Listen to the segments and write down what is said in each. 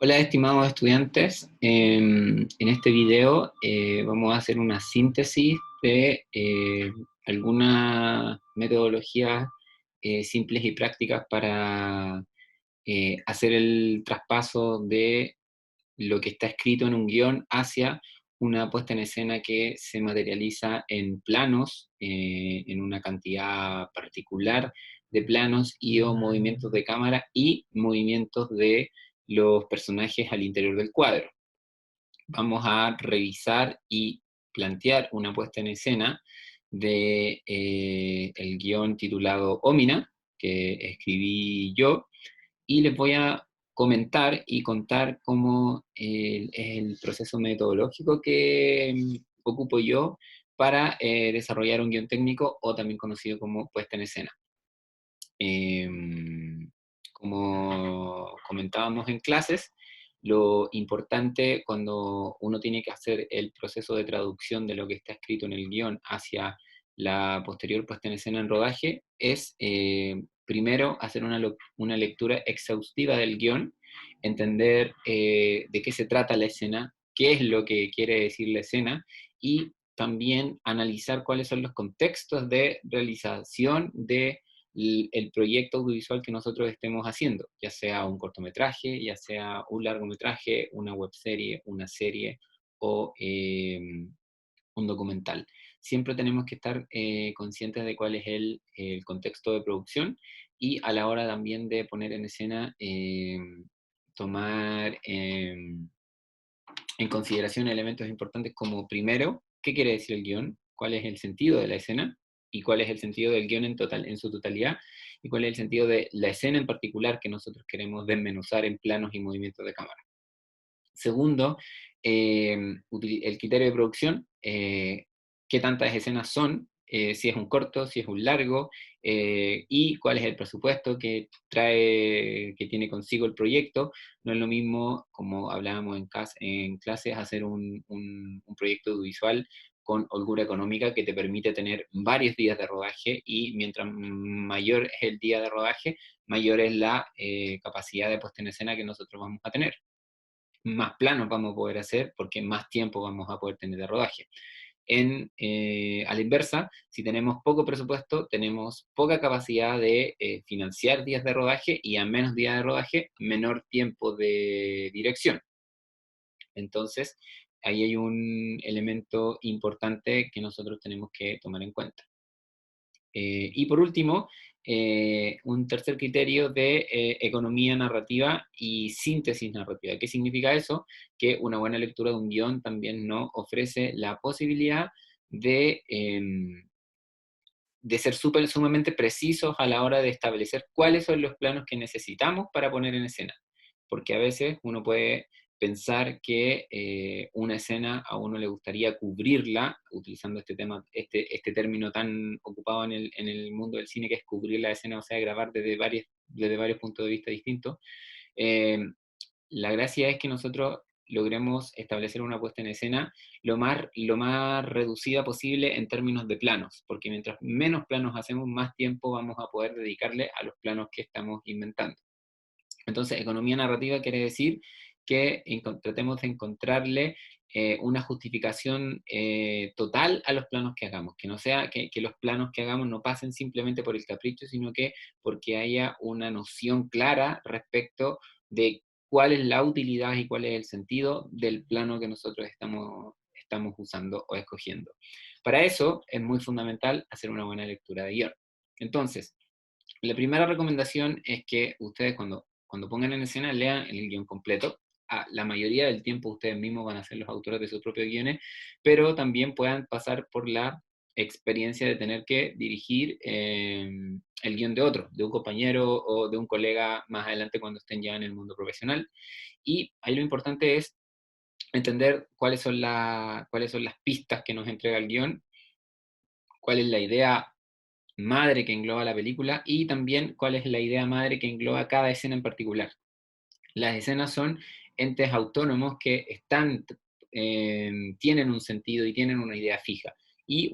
Hola, estimados estudiantes. En este video vamos a hacer una síntesis de algunas metodologías simples y prácticas para hacer el traspaso de lo que está escrito en un guión hacia una puesta en escena que se materializa en planos, en una cantidad particular de planos y o movimientos de cámara y movimientos de los personajes al interior del cuadro. Vamos a revisar y plantear una puesta en escena de el guión titulado Omina, que escribí yo, y les voy a comentar y contar cómo es el proceso metodológico que ocupo yo para desarrollar un guión técnico o también conocido como puesta en escena. Como comentábamos en clases, lo importante cuando uno tiene que hacer el proceso de traducción de lo que está escrito en el guión hacia la posterior puesta en escena en rodaje es primero hacer una lectura exhaustiva del guión, entender de qué se trata la escena, qué es lo que quiere decir la escena y también analizar cuáles son los contextos de realización de el proyecto audiovisual que nosotros estemos haciendo, ya sea un cortometraje, ya sea un largometraje, una webserie, una serie o un documental. Siempre tenemos que estar conscientes de cuál es el contexto de producción y a la hora también de poner en escena, tomar en consideración elementos importantes como primero, ¿qué quiere decir el guión? ¿Cuál es el sentido de la escena? ¿Y cuál es el sentido del guión en su totalidad? ¿Y cuál es el sentido de la escena en particular que nosotros queremos desmenuzar en planos y movimientos de cámara? Segundo, el criterio de producción, qué tantas escenas son, si es un corto, si es un largo, y cuál es el presupuesto que trae, que tiene consigo el proyecto. No es lo mismo, como hablábamos en clases, hacer un proyecto audiovisual con holgura económica que te permite tener varios días de rodaje y mientras mayor es el día de rodaje, mayor es la capacidad de puesta en escena que nosotros vamos a tener, más planos vamos a poder hacer porque más tiempo vamos a poder tener de rodaje. A la inversa, si tenemos poco presupuesto, tenemos poca capacidad de financiar días de rodaje y a menos días de rodaje, menor tiempo de dirección. Entonces, ahí hay un elemento importante que nosotros tenemos que tomar en cuenta. Y por último, un tercer criterio de economía narrativa y síntesis narrativa. ¿Qué significa eso? Que una buena lectura de un guión también nos ofrece la posibilidad de ser sumamente precisos a la hora de establecer cuáles son los planos que necesitamos para poner en escena. Porque a veces uno puede pensar que una escena a uno le gustaría cubrirla, utilizando este término tan ocupado en el mundo del cine, que es cubrir la escena, o sea, grabar desde varios puntos de vista distintos. Eh, la gracia es que nosotros logremos establecer una puesta en escena lo más reducida posible en términos de planos, porque mientras menos planos hacemos, más tiempo vamos a poder dedicarle a los planos que estamos inventando. Entonces, economía narrativa quiere decir que tratemos de encontrarle una justificación total a los planos que hagamos, que no sea que los planos que hagamos no pasen simplemente por el capricho, sino que porque haya una noción clara respecto de cuál es la utilidad y cuál es el sentido del plano que nosotros estamos usando o escogiendo. Para eso es muy fundamental hacer una buena lectura de guión. Entonces, la primera recomendación es que ustedes cuando pongan en escena lean el guión completo. La mayoría del tiempo ustedes mismos van a ser los autores de sus propios guiones, pero también puedan pasar por la experiencia de tener que dirigir el guión de otro, de un compañero o de un colega más adelante cuando estén ya en el mundo profesional. Y ahí lo importante es entender cuáles son las pistas que nos entrega el guión, cuál es la idea madre que engloba la película y también cuál es la idea madre que engloba cada escena en particular. Las escenas son entes autónomos que tienen un sentido y tienen una idea fija. y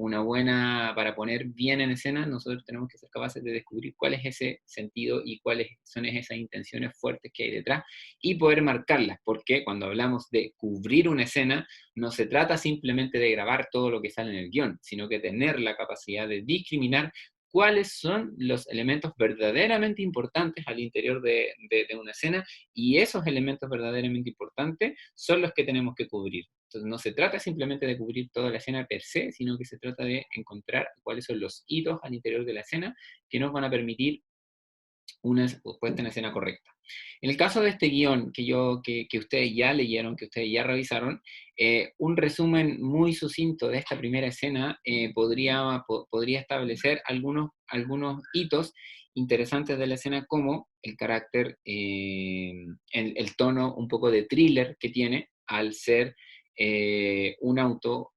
para poner bien en escena, nosotros tenemos que ser capaces de descubrir cuál es ese sentido y cuáles son esas intenciones fuertes que hay detrás y poder marcarlas, porque cuando hablamos de cubrir una escena, no se trata simplemente de grabar todo lo que sale en el guión, sino que tener la capacidad de discriminar cuáles son los elementos verdaderamente importantes al interior de una escena, y esos elementos verdaderamente importantes son los que tenemos que cubrir. Entonces no se trata simplemente de cubrir toda la escena per se, sino que se trata de encontrar cuáles son los hitos al interior de la escena que nos van a permitir una puesta en escena correcta. En el caso de este guión que ustedes ya leyeron, que ustedes ya revisaron, un resumen muy sucinto de esta primera escena podría establecer algunos hitos interesantes de la escena, como el carácter, el tono un poco de thriller que tiene al ser un auto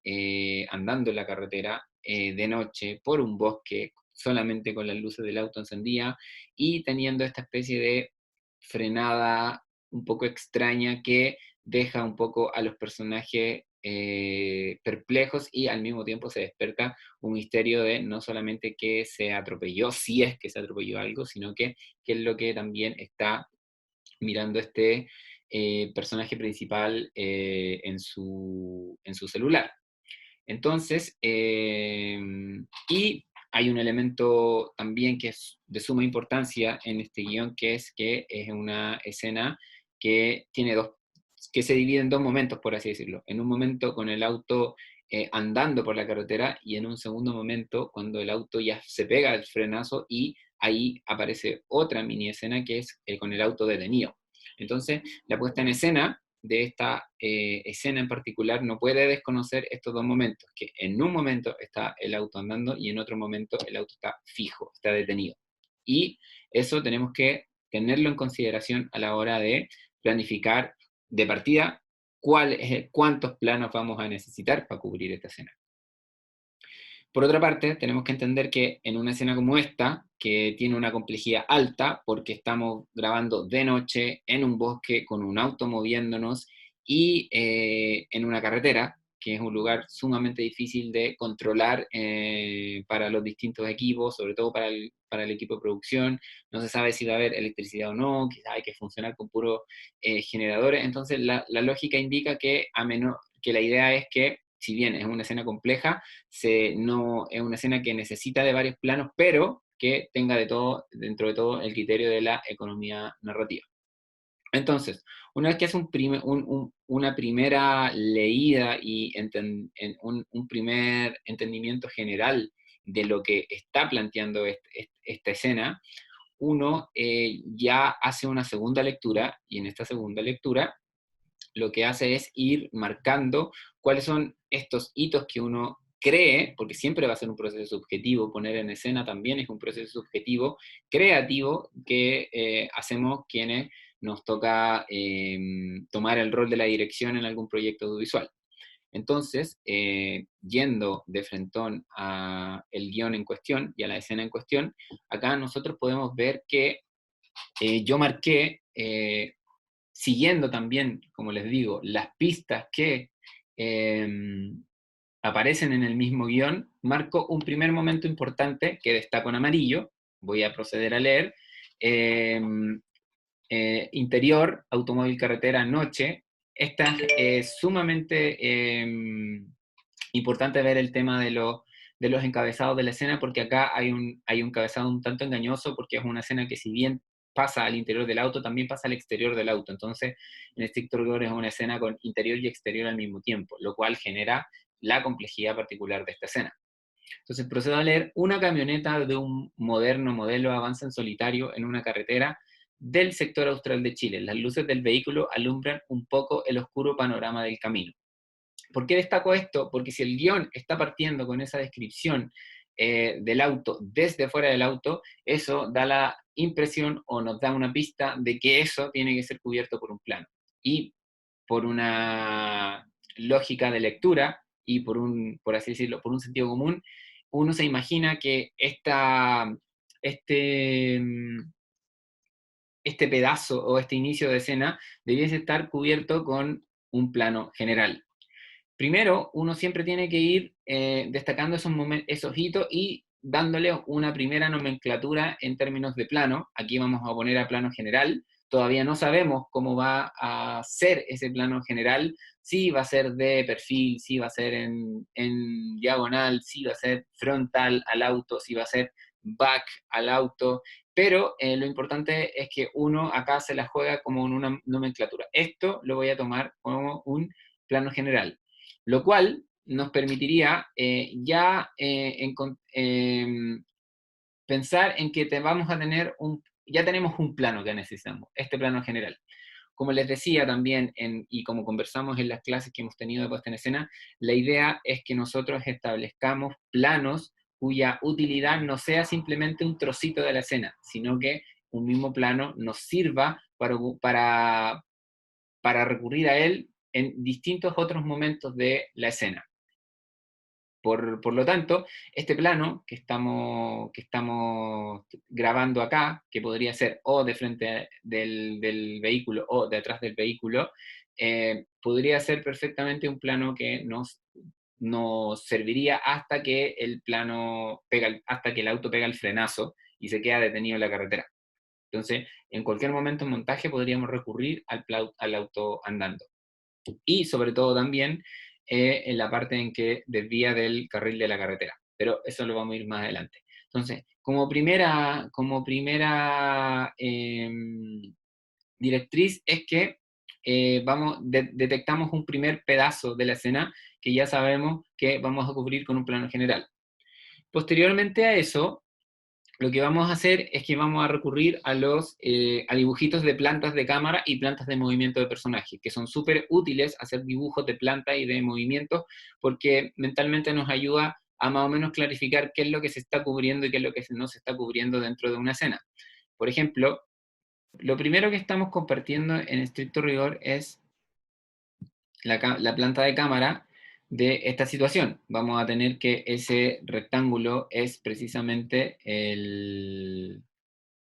andando en la carretera de noche por un bosque solamente con las luces del auto encendidas y teniendo esta especie de frenada un poco extraña que deja un poco a los personajes perplejos, y al mismo tiempo se desperta un misterio de no solamente que se atropelló, si es que se atropelló algo, sino que es lo que también está mirando este personaje principal en su celular. Entonces, y hay un elemento también que es de suma importancia en este guión, que es una escena que tiene que se divide en dos momentos, por así decirlo. En un momento con el auto andando por la carretera, y en un segundo momento cuando el auto ya se pega el frenazo y ahí aparece otra mini escena que es con el auto detenido. Entonces, la puesta en escena de esta escena en particular no puede desconocer estos dos momentos, que en un momento está el auto andando y en otro momento el auto está fijo, está detenido. Y eso tenemos que tenerlo en consideración a la hora de planificar de partida cuántos planos vamos a necesitar para cubrir esta escena. Por otra parte, tenemos que entender que en una escena como esta, que tiene una complejidad alta, porque estamos grabando de noche, en un bosque, con un auto moviéndonos, y en una carretera, que es un lugar sumamente difícil de controlar para los distintos equipos, sobre todo para el equipo de producción. No se sabe si va a haber electricidad o no, quizás hay que funcionar con puros generadores. Entonces, la lógica indica que la idea es que, si bien es una escena compleja, no es una escena que necesita de varios planos, pero que tenga dentro de todo, el criterio de la economía narrativa. Entonces, una vez que hace una primera leída y un primer entendimiento general de lo que está planteando esta escena, uno ya hace una segunda lectura, y en esta segunda lectura lo que hace es ir marcando cuáles son estos hitos que uno cree, porque siempre va a ser un proceso subjetivo, poner en escena también es un proceso subjetivo, creativo, que hacemos quienes nos toca tomar el rol de la dirección en algún proyecto audiovisual. Entonces, yendo de frentón a el guión en cuestión y a la escena en cuestión, acá nosotros podemos ver que yo marqué siguiendo también, como les digo, las pistas que eh, aparecen en el mismo guión, marco un primer momento importante que destaco en amarillo. Voy a proceder a leer. eh, Interior, automóvil, carretera, noche. Esta es sumamente importante ver el tema de los encabezados de la escena, porque acá hay un encabezado un tanto engañoso, porque es una escena que, si bien pasa al interior del auto, también pasa al exterior del auto. Entonces, en estricto rigor es una escena con interior y exterior al mismo tiempo, lo cual genera la complejidad particular de esta escena. Entonces procedo a leer: una camioneta de un moderno modelo avanza en solitario en una carretera del sector austral de Chile. Las luces del vehículo alumbran un poco el oscuro panorama del camino. ¿Por qué destaco esto? Porque si el guión está partiendo con esa descripción del auto desde fuera del auto, eso da la impresión o nos da una pista de que eso tiene que ser cubierto por un plano. Y por una lógica de lectura y por así decirlo, por un sentido común, uno se imagina que este, este pedazo o este inicio de escena debiese estar cubierto con un plano general. primero, uno siempre tiene que ir destacando esos hitos y dándole una primera nomenclatura en términos de plano. Aquí vamos a poner a plano general. Todavía no sabemos cómo va a ser ese plano general, si va a ser de perfil, si va a ser en diagonal, si va a ser frontal al auto, si va a ser back al auto, pero lo importante es que uno acá se la juega como en una nomenclatura. Esto lo voy a tomar como un plano general, lo cual nos permitiría pensar en que vamos a tener ya tenemos un plano que necesitamos, este plano general. Como les decía también, y como conversamos en las clases que hemos tenido de puesta en escena, la idea es que nosotros establezcamos planos cuya utilidad no sea simplemente un trocito de la escena, sino que un mismo plano nos sirva para recurrir a él en distintos otros momentos de la escena. Por lo tanto, este plano que estamos grabando acá, que podría ser o de frente del vehículo o de atrás del vehículo, podría ser perfectamente un plano que nos serviría hasta que hasta que el auto pega el frenazo y se queda detenido en la carretera. Entonces, en cualquier momento en montaje podríamos recurrir al auto andando. Y sobre todo también en la parte en que desvía del carril de la carretera. Pero eso lo vamos a ir más adelante. Entonces, como primera directriz es que detectamos un primer pedazo de la escena que ya sabemos que vamos a cubrir con un plano general. Posteriormente a eso, lo que vamos a hacer es que vamos a recurrir a dibujitos de plantas de cámara y plantas de movimiento de personaje, que son súper útiles hacer dibujos de planta y de movimiento, porque mentalmente nos ayuda a más o menos clarificar qué es lo que se está cubriendo y qué es lo que no se está cubriendo dentro de una escena. Por ejemplo, lo primero que estamos compartiendo en estricto rigor es la planta de cámara de esta situación. Vamos a tener que ese rectángulo es precisamente es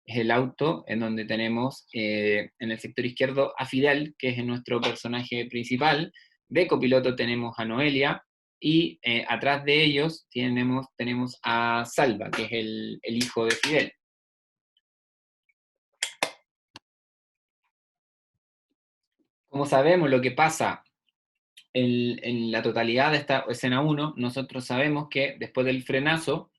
el auto en donde tenemos en el sector izquierdo a Fidel, que es nuestro personaje principal. De copiloto tenemos a Noelia y atrás de ellos tenemos a Salva, que es el hijo de Fidel. Como sabemos lo que pasa en la totalidad de esta escena 1, nosotros sabemos que después del frenazo,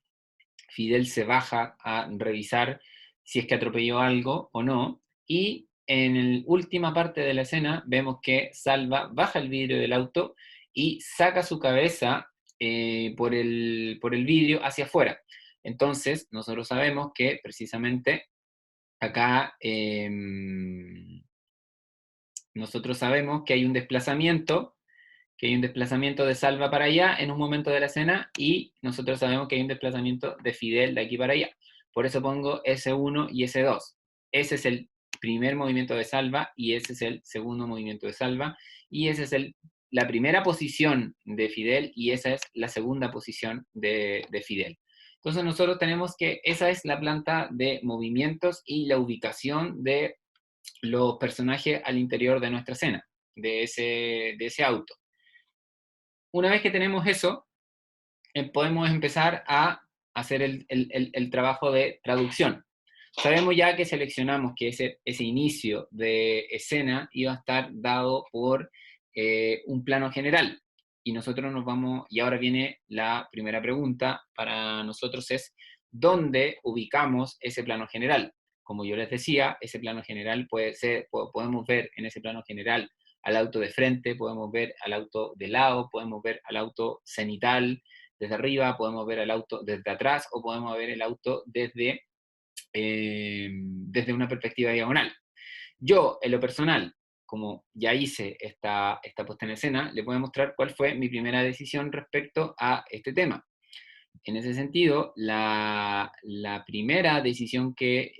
Fidel se baja a revisar si es que atropelló algo o no, y en la última parte de la escena vemos que Salva baja el vidrio del auto y saca su cabeza por el vidrio hacia afuera. Entonces, nosotros sabemos que precisamente acá nosotros sabemos que hay un desplazamiento de Salva para allá en un momento de la escena y nosotros sabemos que hay un desplazamiento de Fidel de aquí para allá. Por eso pongo S1 y S2. Ese es el primer movimiento de Salva y ese es el segundo movimiento de Salva y esa es la primera posición de Fidel y esa es la segunda posición de Fidel. Entonces nosotros tenemos que esa es la planta de movimientos y la ubicación de los personajes al interior de nuestra escena, de ese auto. Una vez que tenemos eso, podemos empezar a hacer el trabajo de traducción. Sabemos ya que seleccionamos que ese inicio de escena iba a estar dado por un plano general. Y nosotros y ahora viene la primera pregunta para nosotros es, ¿dónde ubicamos ese plano general? Como yo les decía, ese plano general podemos ver en ese plano general al auto de frente, podemos ver al auto de lado, podemos ver al auto cenital desde arriba, podemos ver al auto desde atrás o podemos ver el auto desde una perspectiva diagonal. Yo, en lo personal, como ya hice esta puesta en escena, le voy a mostrar cuál fue mi primera decisión respecto a este tema. En ese sentido, la primera decisión que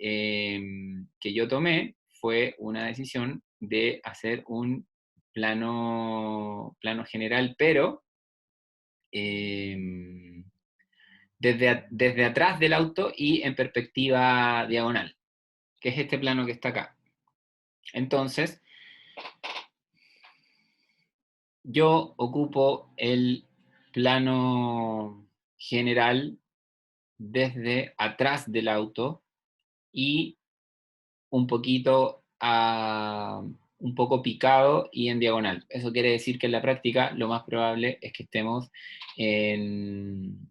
yo tomé fue una decisión de hacer un plano general, pero desde atrás del auto y en perspectiva diagonal, que es este plano que está acá. Entonces, yo ocupo el plano general desde atrás del auto y un poquito un poco picado y en diagonal. Eso quiere decir que en la práctica lo más probable es que estemos en,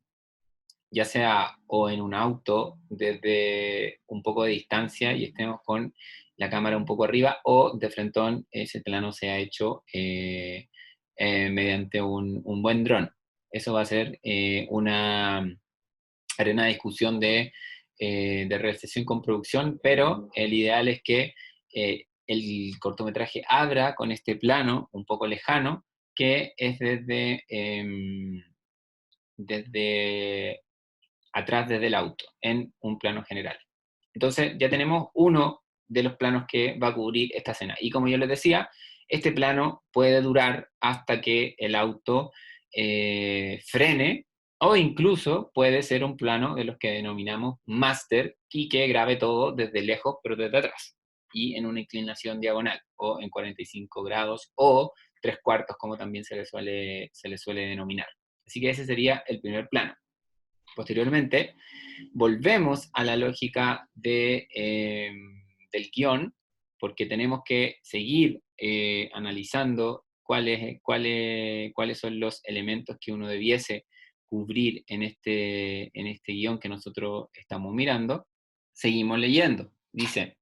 ya sea o en un auto desde un poco de distancia y estemos con la cámara un poco arriba, o de frentón ese plano se ha hecho mediante un buen dron. Eso va a ser haré una discusión de realización con producción, pero el ideal es que el cortometraje abra con este plano un poco lejano, que es desde atrás, desde el auto, en un plano general. Entonces ya tenemos uno de los planos que va a cubrir esta escena. Y como yo les decía, este plano puede durar hasta que el auto frene, o incluso puede ser un plano de los que denominamos master y que grabe todo desde lejos pero desde atrás y en una inclinación diagonal o en 45 grados o tres cuartos como también se le suele denominar. Así que ese sería el primer plano. Posteriormente, volvemos a la lógica del guión, porque tenemos que seguir analizando cuáles son los elementos que uno debiese cubrir en este guión que nosotros estamos mirando. Seguimos leyendo. Dice,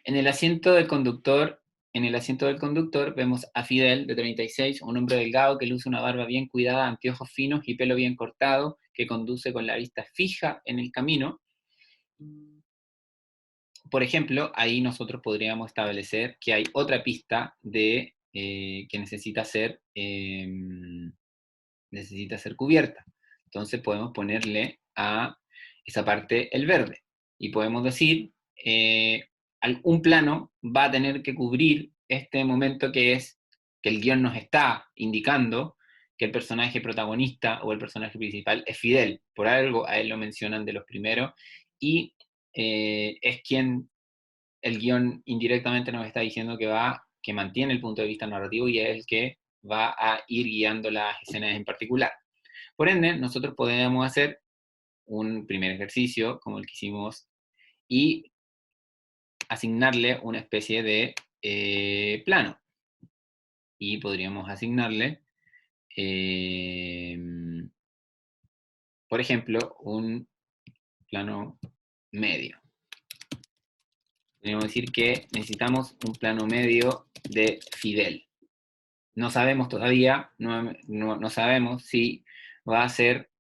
en el asiento del conductor, en el asiento del conductor vemos a Fidel, de 36, un hombre delgado que luce una barba bien cuidada, anteojos finos y pelo bien cortado, que conduce con la vista fija en el camino. Por ejemplo, ahí nosotros podríamos establecer que hay otra pista que necesita ser cubierta. Entonces podemos ponerle a esa parte el verde. Y podemos decir, un plano va a tener que cubrir este momento que es que el guión nos está indicando que el personaje protagonista o el personaje principal es Fidel. Por algo a él lo mencionan de los primeros y es quien el guión indirectamente nos está diciendo que mantiene el punto de vista narrativo y es el que va a ir guiando las escenas en particular. Por ende, nosotros podemos hacer un primer ejercicio, como el que hicimos, y asignarle una especie de plano. Y podríamos asignarle, eh, por ejemplo, un plano medio. Podríamos decir que necesitamos un plano medio de Fidel. No sabemos todavía, no sabemos si va a ser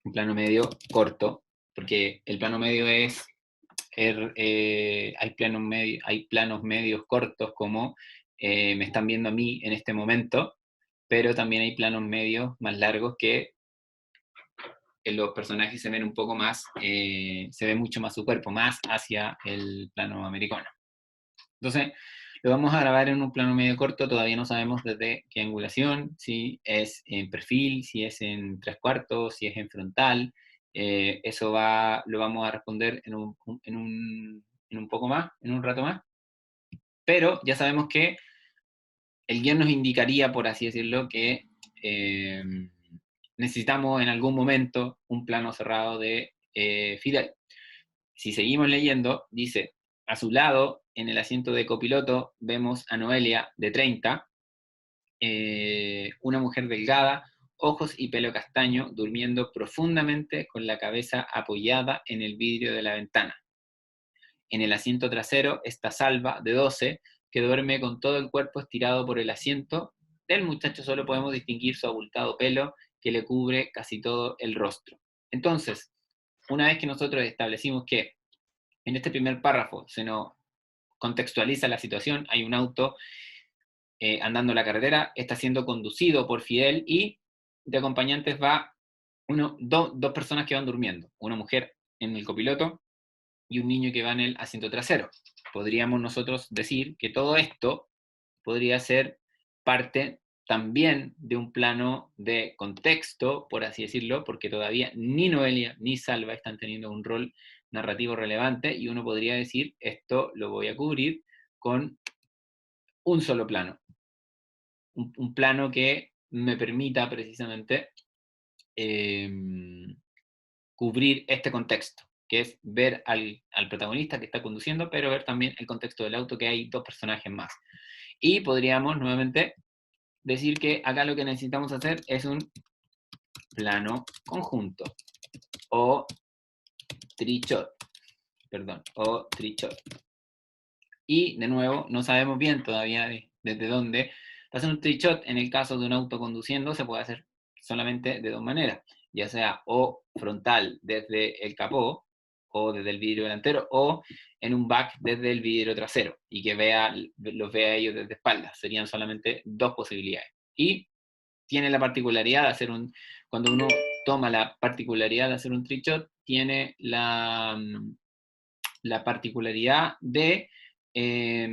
un plano medio corto, porque el plano medio hay planos medios cortos como me están viendo a mí en este momento, pero también hay planos medios más largos que los personajes se ven un poco más, se ve mucho más su cuerpo, más hacia el plano americano. Entonces, lo vamos a grabar en un plano medio corto, todavía no sabemos desde qué angulación, si es en perfil, si es en tres cuartos, si es en frontal. Eso lo vamos a responder en un poco más, en un rato más. Pero ya sabemos que el guión nos indicaría, por así decirlo, que necesitamos en algún momento un plano cerrado de Fidel. Si seguimos leyendo, dice, a su lado, en el asiento de copiloto, vemos a Noelia, de 30, una mujer delgada, ojos y pelo castaño, durmiendo profundamente con la cabeza apoyada en el vidrio de la ventana. En el asiento trasero está Salva, de 12, que duerme con todo el cuerpo estirado por el asiento. Del muchacho solo podemos distinguir su abultado pelo, que le cubre casi todo el rostro. Entonces, una vez que nosotros establecimos que en este primer párrafo se nos contextualiza la situación, hay un auto andando la carretera, está siendo conducido por Fidel y de acompañantes va dos personas que van durmiendo, una mujer en el copiloto y un niño que va en el asiento trasero. Podríamos nosotros decir que todo esto podría ser parte también de un plano de contexto, por así decirlo, porque todavía ni Noelia ni Salva están teniendo un rol narrativo relevante y uno podría decir, esto lo voy a cubrir con un solo plano. un plano que me permita precisamente cubrir este contexto, que es ver al protagonista que está conduciendo, pero ver también el contexto del auto, que hay dos personajes más. Y podríamos nuevamente decir que acá lo que necesitamos hacer es un plano conjunto, o trichot, perdón, o trichot. Y de nuevo, no sabemos bien todavía desde dónde. Hacer un trichot en el caso de un auto conduciendo se puede hacer solamente de dos maneras, ya sea o frontal desde el capó, o desde el vidrio delantero, o en un back desde el vidrio trasero, y que los vea ellos desde espaldas. Serían solamente dos posibilidades. Y tiene la particularidad de hacer cuando uno toma la particularidad de hacer un trichot, tiene la particularidad eh,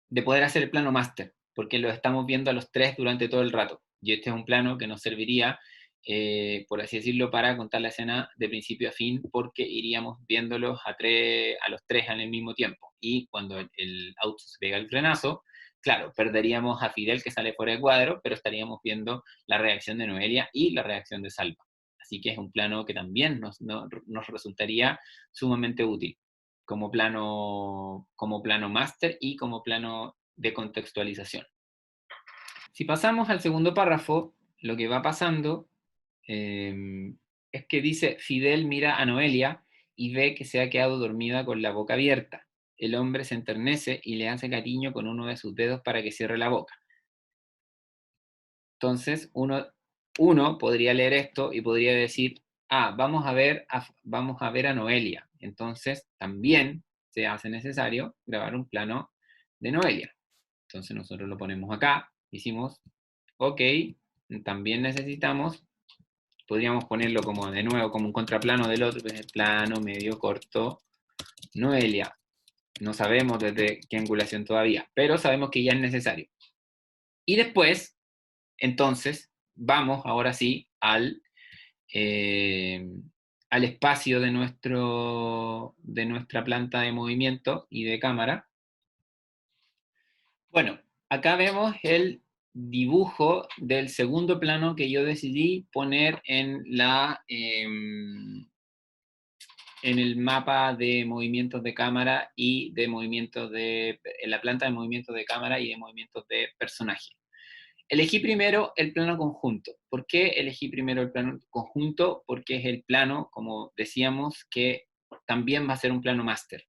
de poder hacer el plano máster, porque lo estamos viendo a los tres durante todo el rato. Y este es un plano que nos serviría, por así decirlo, para contar la escena de principio a fin, porque iríamos viéndolos a los tres en el mismo tiempo. Y cuando el auto se pega el frenazo, claro, perderíamos a Fidel, que sale fuera de cuadro, pero estaríamos viendo la reacción de Noelia y la reacción de Salva. Así que es un plano que también nos resultaría sumamente útil como plano máster y como plano de contextualización. Si pasamos al segundo párrafo, lo que va pasando es que dice: Fidel mira a Noelia y ve que se ha quedado dormida con la boca abierta. El hombre se enternece y le hace cariño con uno de sus dedos para que cierre la boca. Entonces, uno podría leer esto y podría decir: vamos a ver a Noelia. Entonces, también se hace necesario grabar un plano de Noelia. Entonces, nosotros lo ponemos acá, hicimos, ok, también necesitamos, podríamos ponerlo como de nuevo, como un contraplano del otro, pues el plano medio corto, Noelia. No sabemos desde qué angulación todavía, pero sabemos que ya es necesario. Y después, entonces, vamos ahora sí eh, al espacio de nuestra planta de movimiento y de cámara. Bueno, acá vemos el dibujo del segundo plano que yo decidí poner en el mapa de movimientos de cámara y de movimientos en la planta de movimientos de cámara y de movimientos de personaje. Elegí primero el plano conjunto. ¿Por qué elegí primero el plano conjunto? Porque es el plano, como decíamos, que también va a ser un plano máster.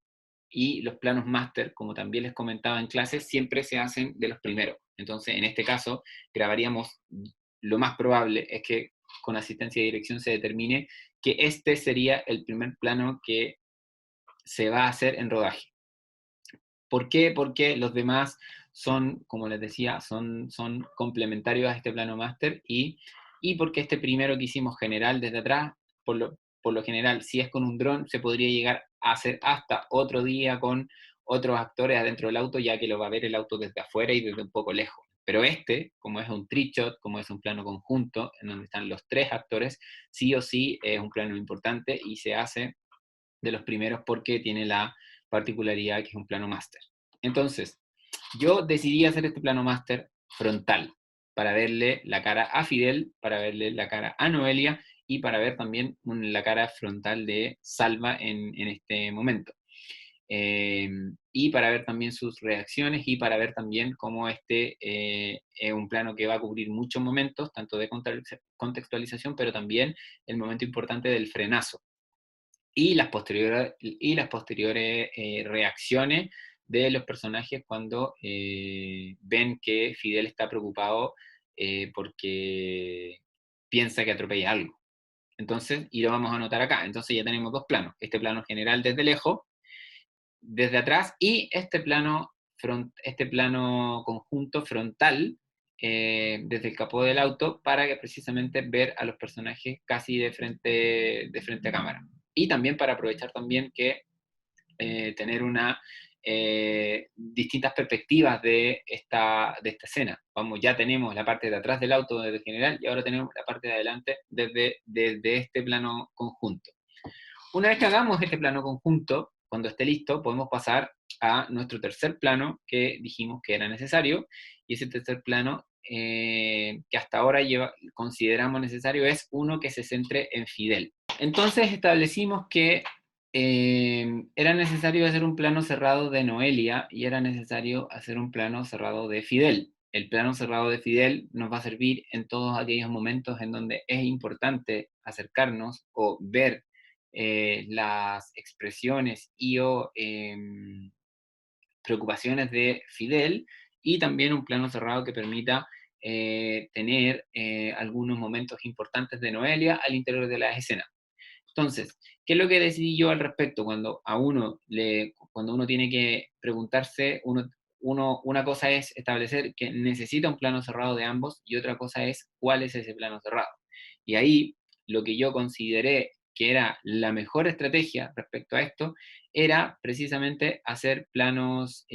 Y los planos máster, como también les comentaba en clases, siempre se hacen de los primeros. Entonces, en este caso, grabaríamos, lo más probable es que con asistencia de dirección se determine que este sería el primer plano que se va a hacer en rodaje. ¿Por qué? Porque los demás son, como les decía, son complementarios a este plano máster y porque este primero que hicimos general desde atrás, por lo general, si es con un dron, se podría llegar a hacer hasta otro día con otros actores adentro del auto, ya que lo va a ver el auto desde afuera y desde un poco lejos. Pero este, como es un trickshot, como es un plano conjunto, en donde están los tres actores, sí o sí es un plano importante y se hace de los primeros porque tiene la particularidad que es un plano máster. Entonces, yo decidí hacer este plano máster frontal para verle la cara a Fidel, para verle la cara a Noelia y para ver también la cara frontal de Salva en este momento. Y para ver también sus reacciones y para ver también cómo este es un plano que va a cubrir muchos momentos, tanto de contextualización, pero también el momento importante del frenazo y las posteriores reacciones de los personajes cuando ven que Fidel está preocupado porque piensa que atropella algo. Entonces, y lo vamos a anotar acá. Entonces ya tenemos dos planos. Este plano general desde lejos, desde atrás, y este plano conjunto frontal desde el capó del auto para que precisamente ver a los personajes casi de frente a cámara. Y también para aprovechar también que tener distintas perspectivas de esta escena. Vamos, ya tenemos la parte de atrás del auto desde general y ahora tenemos la parte de adelante desde este plano conjunto. Una vez que hagamos este plano conjunto, cuando esté listo, podemos pasar a nuestro tercer plano que dijimos que era necesario, y ese tercer plano que hasta ahora consideramos necesario es uno que se centre en Fidel. Entonces establecimos que era necesario hacer un plano cerrado de Noelia y era necesario hacer un plano cerrado de Fidel. El plano cerrado de Fidel nos va a servir en todos aquellos momentos en donde es importante acercarnos o ver las expresiones y o preocupaciones de Fidel, y también un plano cerrado que permita tener algunos momentos importantes de Noelia al interior de la escena. Entonces, ¿qué es lo que decidí yo al respecto? Cuando uno tiene que preguntarse, una cosa es establecer que necesita un plano cerrado de ambos y otra cosa es cuál es ese plano cerrado. Y ahí lo que yo consideré que era la mejor estrategia respecto a esto era precisamente hacer planos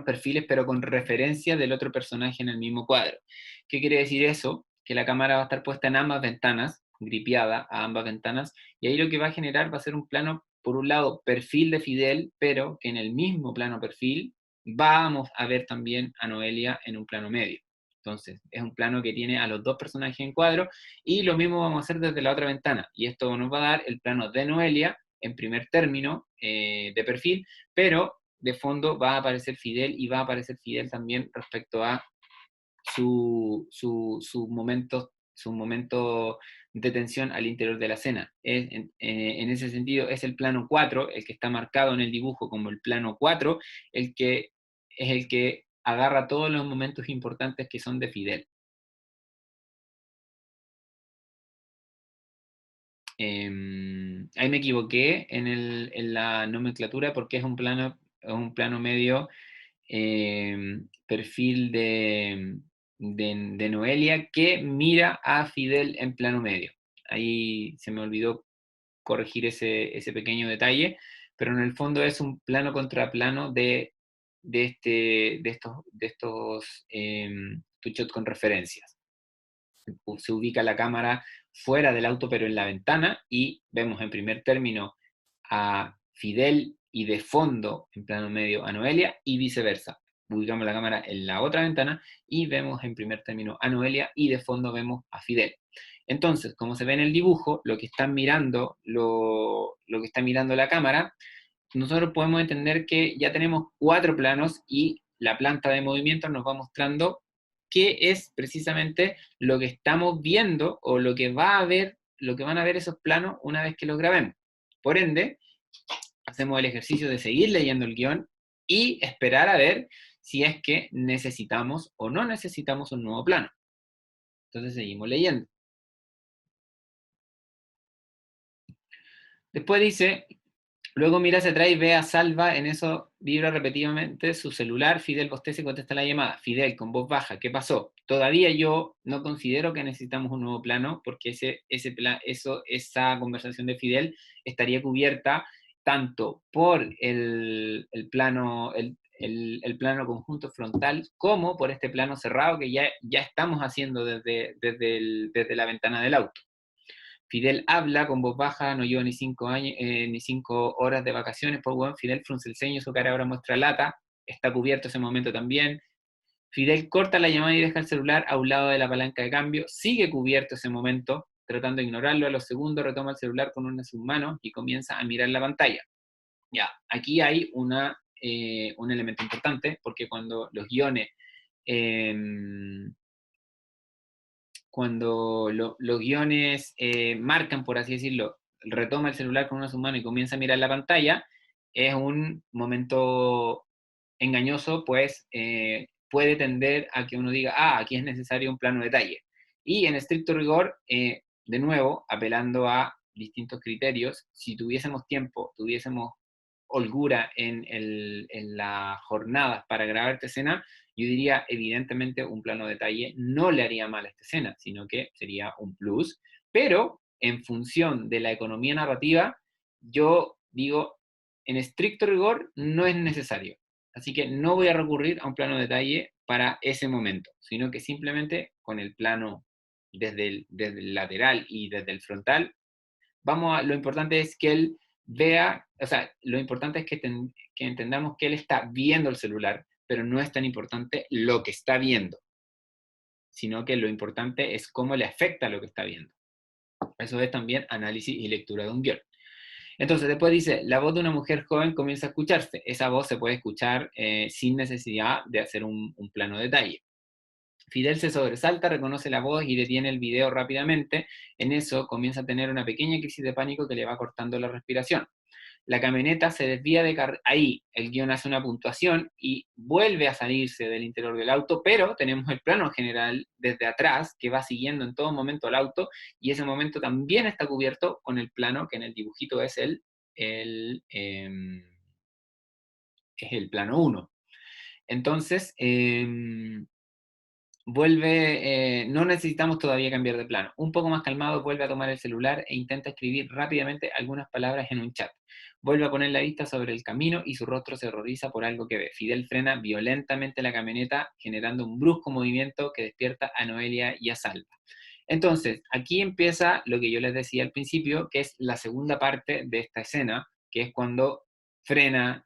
perfiles, pero con referencia del otro personaje en el mismo cuadro. ¿Qué quiere decir eso? Que la cámara va a estar puesta en ambas ventanas, gripeada a ambas ventanas, y ahí lo que va a generar va a ser un plano, por un lado, perfil de Fidel, pero que en el mismo plano perfil vamos a ver también a Noelia en un plano medio. Entonces, es un plano que tiene a los dos personajes en cuadro, y lo mismo vamos a hacer desde la otra ventana, y esto nos va a dar el plano de Noelia en primer término de perfil, pero de fondo va a aparecer Fidel, y va a aparecer Fidel también respecto a su momento de tensión al interior de la escena. En ese sentido, es el plano 4, el que está marcado en el dibujo como el plano 4, el que agarra todos los momentos importantes que son de Fidel. Ahí me equivoqué en la nomenclatura porque es un plano medio perfil de Noelia que mira a Fidel en plano medio. Ahí se me olvidó corregir ese pequeño detalle, pero en el fondo es un plano contra plano de estos two shot con referencias. Se ubica la cámara fuera del auto, pero en la ventana, y vemos en primer término a Fidel y de fondo, en plano medio, a Noelia, y viceversa. Ubicamos la cámara en la otra ventana y vemos en primer término a Noelia y de fondo vemos a Fidel. Entonces, como se ve en el dibujo, lo que está mirando la cámara, nosotros podemos entender que ya tenemos 4 planos y la planta de movimiento nos va mostrando qué es precisamente lo que estamos viendo o lo que lo que van a ver esos planos una vez que los grabemos. Por ende, hacemos el ejercicio de seguir leyendo el guión y esperar a ver si es que necesitamos o no necesitamos un nuevo plano. Entonces seguimos leyendo. Después dice, luego mira hacia atrás y ve a Salva, en eso vibra repetidamente su celular, Fidel bosteza y contesta la llamada. Fidel, con voz baja, ¿qué pasó? Todavía yo no considero que necesitamos un nuevo plano, porque esa conversación de Fidel estaría cubierta tanto por el plano conjunto frontal como por este plano cerrado que ya estamos haciendo desde la ventana del auto. Fidel habla con voz baja, no llevo ni 5 años, ni 5 horas de vacaciones, pues bueno, Fidel frunce el ceño, su cara ahora muestra lata, está cubierto ese momento también. Fidel corta la llamada y deja el celular a un lado de la palanca de cambio, sigue cubierto ese momento, tratando de ignorarlo. A los segundos retoma el celular con una submano y comienza a mirar la pantalla. Ya, aquí hay un elemento importante, porque cuando los guiones eh, los guiones marcan, por así decirlo, retoma el celular con una mano y comienza a mirar la pantalla, es un momento engañoso, pues puede tender a que uno diga, aquí es necesario un plano de detalle. Y en estricto rigor, de nuevo, apelando a distintos criterios, si tuviésemos tiempo, tuviésemos holgura en las jornadas para grabar esta escena, yo diría, evidentemente, un plano de detalle no le haría mal a esta escena, sino que sería un plus, pero en función de la economía narrativa, yo digo, en estricto rigor, no es necesario. Así que no voy a recurrir a un plano de detalle para ese momento, sino que simplemente con el plano desde el lateral y desde el frontal, lo importante es que vea, o sea, lo importante es que entendamos que él está viendo el celular, pero no es tan importante lo que está viendo, sino que lo importante es cómo le afecta lo que está viendo. Eso es también análisis y lectura de un guión. Entonces después dice, la voz de una mujer joven comienza a escucharse. Esa voz se puede escuchar sin necesidad de hacer un plano detalle. Fidel se sobresalta, reconoce la voz y detiene el video rápidamente. En eso comienza a tener una pequeña crisis de pánico que le va cortando la respiración. La camioneta se desvía ahí el guión hace una puntuación y vuelve a salirse del interior del auto, pero tenemos el plano general desde atrás que va siguiendo en todo momento al auto y ese momento también está cubierto con el plano que en el dibujito es el, eh, es el plano uno. Entonces, no necesitamos todavía cambiar de plano. Un poco más calmado, vuelve a tomar el celular e intenta escribir rápidamente algunas palabras en un chat. Vuelve a poner la vista sobre el camino y su rostro se horroriza por algo que ve. Fidel frena violentamente la camioneta, generando un brusco movimiento que despierta a Noelia y a Salva. Entonces, aquí empieza lo que yo les decía al principio, que es la segunda parte de esta escena, que es cuando frena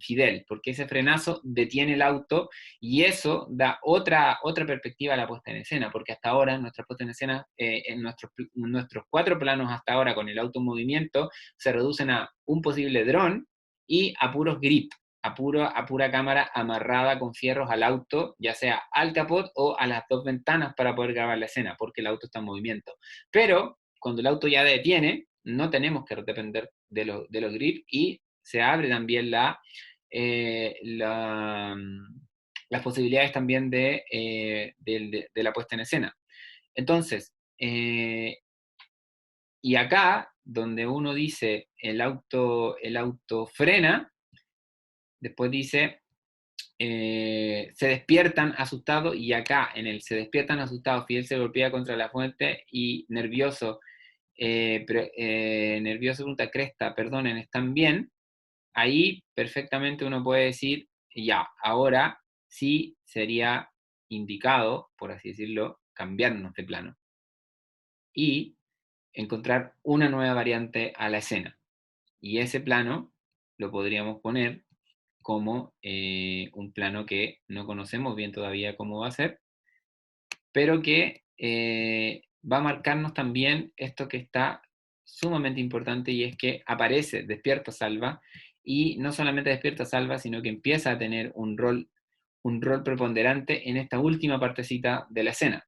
Fidel, porque ese frenazo detiene el auto y eso da otra perspectiva a la puesta en escena, porque hasta ahora nuestra puesta en escena, en nuestros 4 planos hasta ahora con el auto en movimiento, se reducen a un posible dron y a puros grip, a pura cámara amarrada con fierros al auto, ya sea al capot o a las 2 ventanas para poder grabar la escena, porque el auto está en movimiento. Pero cuando el auto ya detiene, no tenemos que depender de los grips y se abre también las posibilidades también de la puesta en escena. Entonces, y acá, donde uno dice el auto frena, después dice, se despiertan asustados, y acá en el se despiertan asustados, Fidel se golpea contra la fuente y nervioso, nervioso pregunta, Cresta, perdonen, ¿están bien? Ahí perfectamente uno puede decir, ya, ahora sí sería indicado, por así decirlo, cambiarnos de plano y encontrar una nueva variante a la escena. Y ese plano lo podríamos poner como un plano que no conocemos bien todavía cómo va a ser, pero que va a marcarnos también esto que está sumamente importante y es que aparece Despierta Salva y no solamente Despierta Salva, sino que empieza a tener un rol preponderante en esta última partecita de la escena.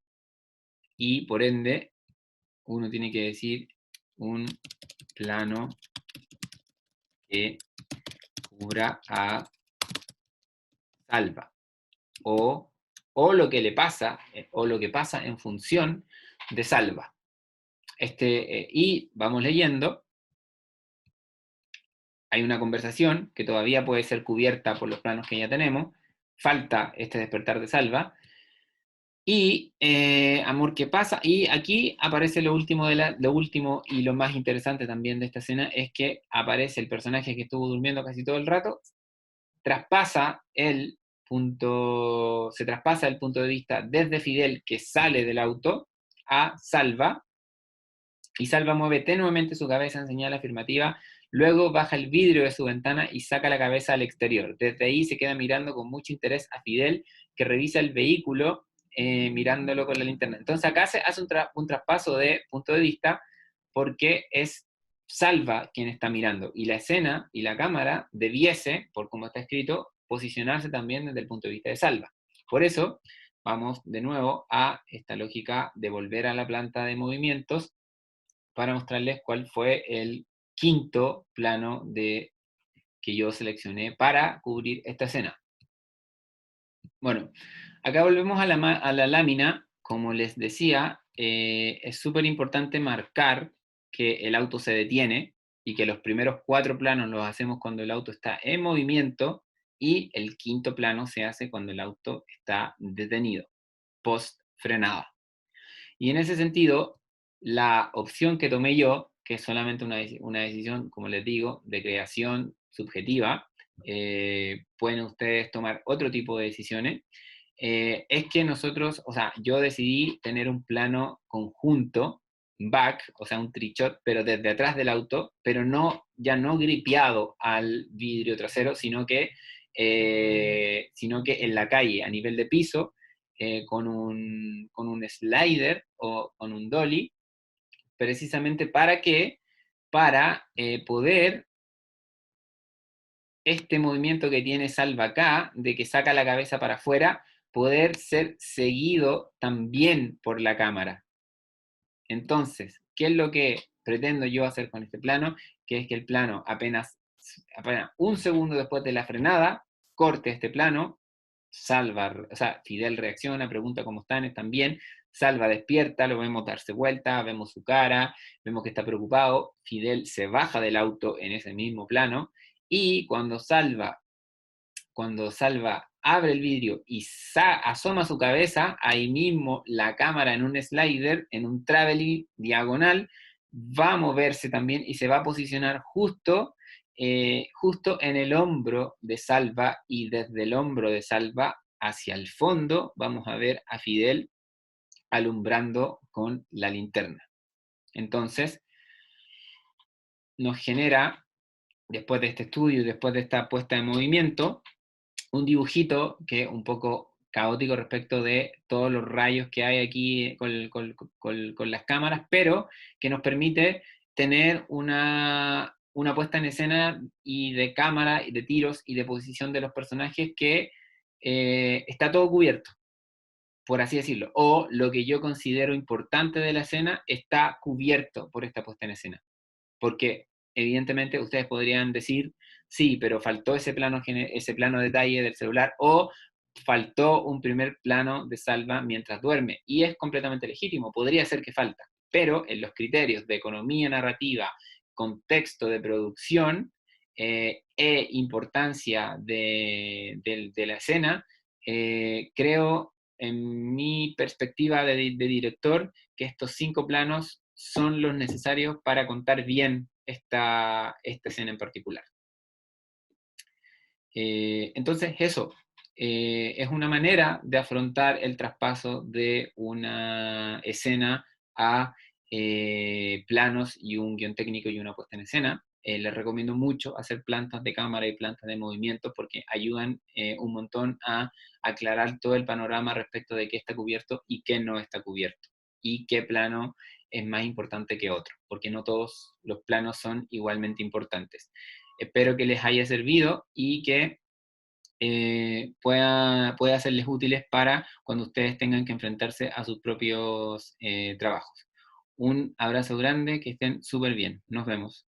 Y por ende, uno tiene que decir un plano que cubra a Salva. O lo que le pasa, o lo que pasa en función de Salva. Y vamos leyendo, hay una conversación que todavía puede ser cubierta por los planos que ya tenemos, falta este despertar de Salva, y amor que pasa, y aquí aparece lo último y lo más interesante también de esta escena, es que aparece el personaje que estuvo durmiendo casi todo el rato, se traspasa el punto de vista desde Fidel, que sale del auto, a Salva, y Salva mueve tenuemente su cabeza en señal afirmativa, luego baja el vidrio de su ventana y saca la cabeza al exterior. Desde ahí se queda mirando con mucho interés a Fidel, que revisa el vehículo mirándolo con la linterna. Entonces acá se hace un traspaso de punto de vista porque es Salva quien está mirando, y la escena y la cámara debiese, por como está escrito, posicionarse también desde el punto de vista de Salva. Por eso, vamos de nuevo a esta lógica de volver a la planta de movimientos para mostrarles cuál fue el quinto plano que yo seleccioné para cubrir esta escena. Bueno, acá volvemos a la lámina. Como les decía, es súper importante marcar que el auto se detiene y que los primeros 4 planos los hacemos cuando el auto está en movimiento y el quinto plano se hace cuando el auto está detenido, post frenada. Y en ese sentido, la opción que tomé yo, que es solamente una decisión, como les digo, de creación subjetiva, pueden ustedes tomar otro tipo de decisiones, es que nosotros, o sea, yo decidí tener un plano conjunto back, o sea, un trichot, pero desde atrás del auto, pero no, ya no gripeado al vidrio trasero, sino que en la calle, a nivel de piso, con un slider o con un dolly, precisamente para que, para poder este movimiento que tiene Salva acá, de que saca la cabeza para afuera, poder ser seguido también por la cámara. Entonces, ¿qué es lo que pretendo yo hacer con este plano? Que es que el plano apenas un segundo después de la frenada, corte este plano, Salva, o sea, Fidel reacciona, pregunta cómo están bien, Salva despierta, lo vemos darse vuelta, vemos su cara, vemos que está preocupado, Fidel se baja del auto en ese mismo plano, y cuando Salva abre el vidrio y asoma su cabeza, ahí mismo la cámara en un slider, en un traveling diagonal, va a moverse también y se va a posicionar justo en el hombro de Salva, y desde el hombro de Salva hacia el fondo vamos a ver a Fidel alumbrando con la linterna. Entonces, nos genera, después de este estudio, después de esta puesta en movimiento, un dibujito que es un poco caótico respecto de todos los rayos que hay aquí con las cámaras, pero que nos permite tener una puesta en escena y de cámara, y de tiros, y de posición de los personajes que está todo cubierto, por así decirlo. O lo que yo considero importante de la escena está cubierto por esta puesta en escena. Porque evidentemente ustedes podrían decir, sí, pero faltó ese plano detalle del celular, o faltó un primer plano de Salva mientras duerme, y es completamente legítimo, podría ser que falta, pero en los criterios de economía narrativa, contexto de producción e importancia de la escena, creo, en mi perspectiva de director, que estos 5 planos son los necesarios para contar bien esta escena en particular. Entonces, eso es una manera de afrontar el traspaso de una escena a planos y un guión técnico y una puesta en escena. Les recomiendo mucho hacer plantas de cámara y plantas de movimiento, porque ayudan un montón a aclarar todo el panorama respecto de qué está cubierto y qué no está cubierto, y qué plano es más importante que otro, porque no todos los planos son igualmente importantes. Espero que les haya servido y que pueda serles útiles para cuando ustedes tengan que enfrentarse a sus propios trabajos. Un abrazo grande, que estén súper bien. Nos vemos.